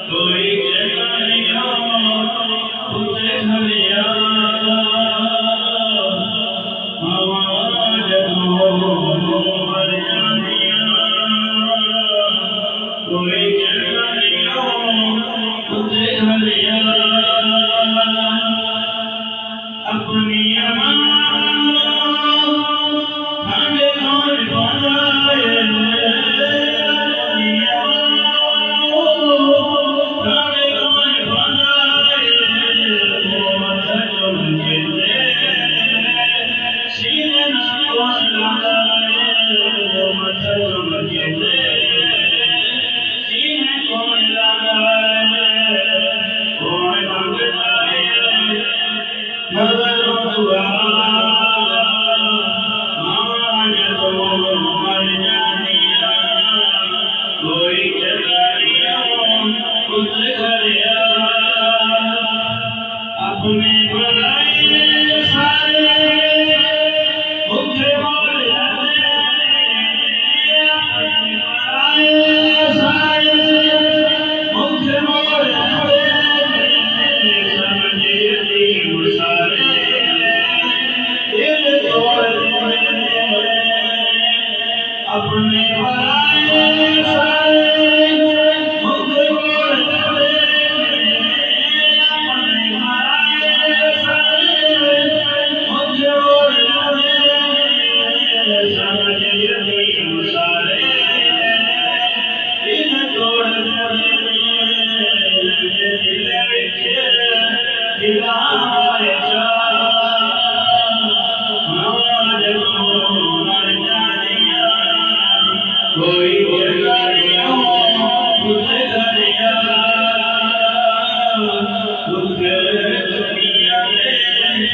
कोई जगाया उसे घलिया आवाज मर जानिया कोई जगाया उसे घलिया अपनी अपने बनाए सारे मुझे बोल सारे मुझे बोल समझे दी सारे दिल तोड़ अपने बनाए सारे मुझे बोल कोई जगाया उसे घलिया दुख दुनिया में